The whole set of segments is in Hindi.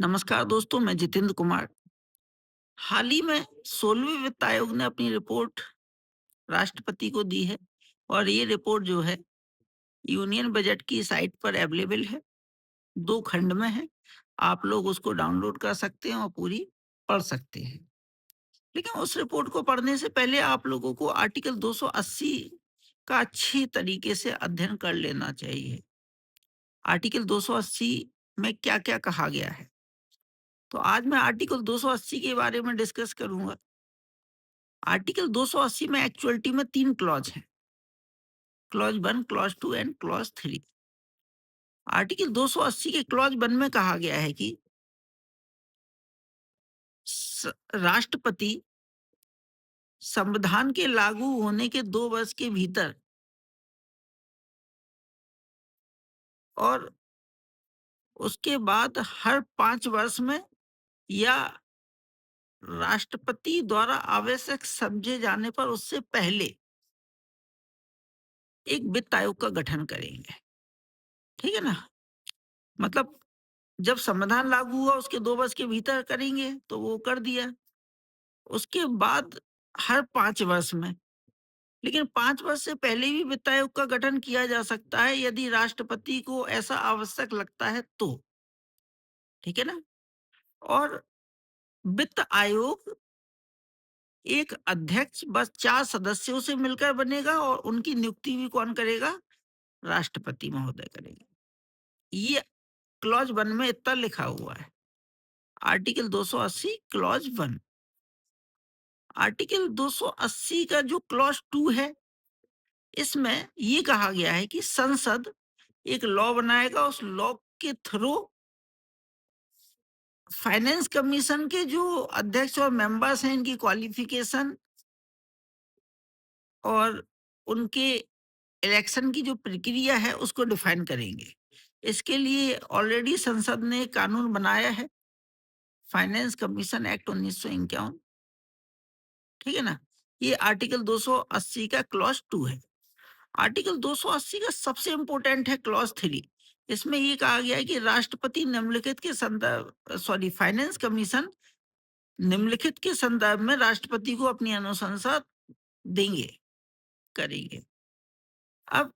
नमस्कार दोस्तों, मैं जितेंद्र कुमार। हाल ही में 16वें वित्त आयोग ने अपनी रिपोर्ट राष्ट्रपति को दी है और ये रिपोर्ट जो है यूनियन बजट की साइट पर अवेलेबल है। 2 खंड में है। आप लोग उसको डाउनलोड कर सकते हैं और पूरी पढ़ सकते हैं। लेकिन उस रिपोर्ट को पढ़ने से पहले आप लोगों को आर्टिकल 280 का अच्छी तरीके से अध्ययन कर लेना चाहिए। आर्टिकल 280 में क्या-क्या कहा गया है? तो आज मैं आर्टिकल 280 के बारे में डिस्कस करूँगा। आर्टिकल 280 में एक्चुअलिटी में 3 क्लॉज हैं। Clause 1, clause 2 and clause 3। Article 280 के क्लॉज 1 में कहा गया है कि राष्ट्रपति संविधान के लागू होने के 2 वर्ष के भीतर और उसके बाद हर 5 वर्ष में या राष्ट्रपति द्वारा आवश्यक समझे जाने पर उससे पहले एक वित्त आयोग का गठन करेंगे। ठीक है ना? मतलब जब संविधान लागू हुआ उसके 2 वर्ष के भीतर करेंगे तो वो कर दिया। उसके बाद हर 5 वर्ष में, लेकिन 5 वर्ष से पहले भी वित्त आयोग का गठन किया जा सकता है यदि राष्ट्रपति को ऐसा आवश्यक लगता है तो। ठीक है ना? और वित्त आयोग एक अध्यक्ष बस 4 सदस्यों से मिलकर बनेगा और उनकी नियुक्ति भी कौन करेगा? राष्ट्रपति महोदय करेंगे। ये क्लॉज 1 में इतना लिखा हुआ है। Article 280 clause 1। आर्टिकल 280 का जो क्लॉज 2 है, इसमें ये कहा गया है कि संसद एक लॉ बनाएगा। उस लॉ के थ्रू फाइनेंस कमीशन के जो अध्यक्ष और मेंबर्स हैं, इनकी क्वालिफिकेशन और उनके इलेक्शन की जो प्रक्रिया है उसको डिफाइन करेंगे। इसके लिए ऑलरेडी संसद ने एक कानून बनाया है, फाइनेंस कमीशन एक्ट 1951। ठीक है ना? ये आर्टिकल 280 का क्लॉज 2 है। आर्टिकल 280 का सबसे इंपॉर्टेंट है क्लॉज 3। इसमें ये कहा गया है कि राष्ट्रपति निम्नलिखित के संदर्भ फाइनेंस कमीशन निम्नलिखित के संदर्भ में राष्ट्रपति को अपनी अनुशंसा देंगे, करेंगे। अब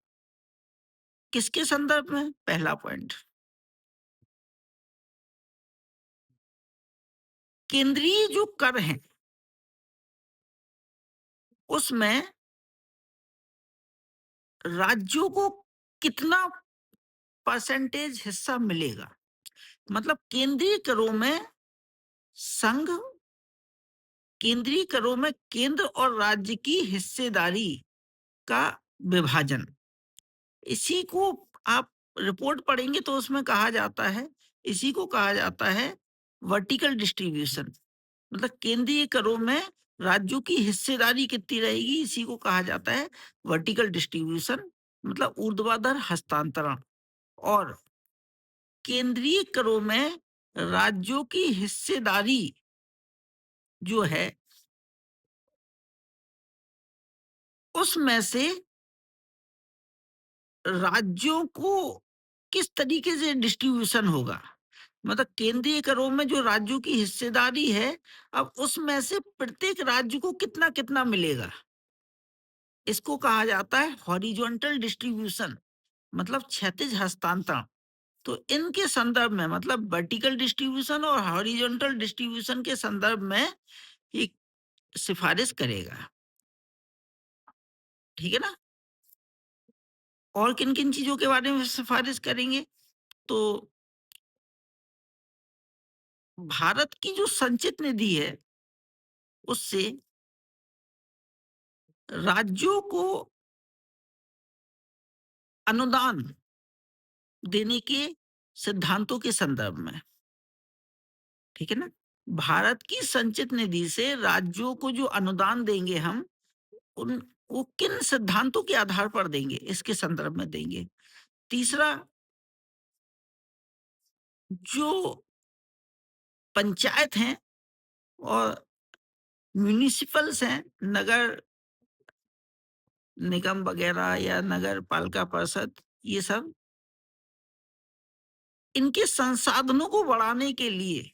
किसके संदर्भ में? पहला पॉइंट, केंद्रीय जो कर हैं उसमें राज्यों को कितना परसेंटेज हिस्सा मिलेगा। मतलब केंद्रीय करों में संघ, केंद्रीय करों में केंद्र और राज्य की हिस्सेदारी का विभाजन। इसी को आप रिपोर्ट पढ़ेंगे तो उसमें कहा जाता है, इसी को कहा जाता है वर्टिकल डिस्ट्रीब्यूशन। मतलब केंद्रीय करों में राज्यों की हिस्सेदारी कितनी रहेगी, इसी को कहा जाता है वर्टिकल डिस्ट्रीब्यूशन, मतलब ऊर्ध्वाधर हस्तांतरण। और केंद्रीय करों में राज्यों की हिस्सेदारी जो है उसमें से राज्यों को किस तरीके से डिस्ट्रीब्यूशन होगा। मतलब केंद्रीय करों में जो राज्यों की हिस्सेदारी है, अब उसमें से प्रत्येक राज्य को कितना कितना मिलेगा, इसको कहा जाता है हॉरिजॉन्टल डिस्ट्रीब्यूशन, मतलब क्षैतिज हस्तांतरण। तो इनके संदर्भ में, मतलब वर्टिकल डिस्ट्रीब्यूशन और हॉरिजॉन्टल डिस्ट्रीब्यूशन के संदर्भ में ये सिफारिश करेगा। ठीक है ना? और किन किन चीजों के बारे में सिफारिश करेंगे? तो भारत की जो संचित निधि है उससे राज्यों को अनुदान देने के सिद्धांतों के संदर्भ में। ठीक है ना? भारत की संचित निधि से राज्यों को जो अनुदान देंगे हम, उन वो किन सिद्धांतों के आधार पर देंगे, इसके संदर्भ में देंगे। तीसरा, जो पंचायत हैं और म्युनिसिपल्स हैं, नगर निगम वगैरह या नगर पालिका परिषद, ये सब इनके संसाधनों को बढ़ाने के लिए,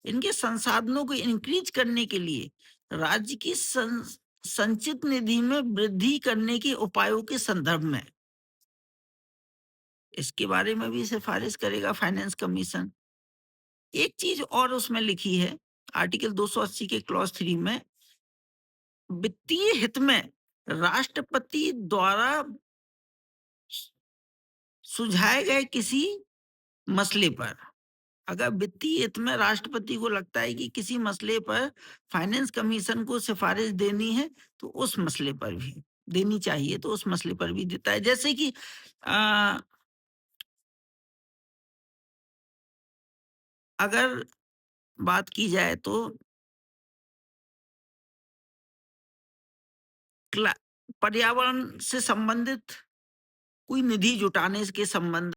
इनके संसाधनों को इंक्रीज करने के लिए राज्य की संचित निधि में वृद्धि करने के उपायों के संदर्भ में इसके बारे में भी सिफारिश करेगा फाइनेंस कमीशन। एक चीज और उसमें लिखी है आर्टिकल 280 के क्लॉज 3 में, वित्तीय हित में राष्ट्रपति द्वारा सुझाए गए किसी मसले पर, अगर वित्तीय हित में राष्ट्रपति को लगता है कि किसी मसले पर फाइनेंस कमीशन को सिफारिश देनी है तो उस मसले पर भी देनी चाहिए, तो उस मसले पर भी देता है। जैसे कि अगर बात की जाए तो पर्यावरण से संबंधित कोई निधि जुटाने के संबंध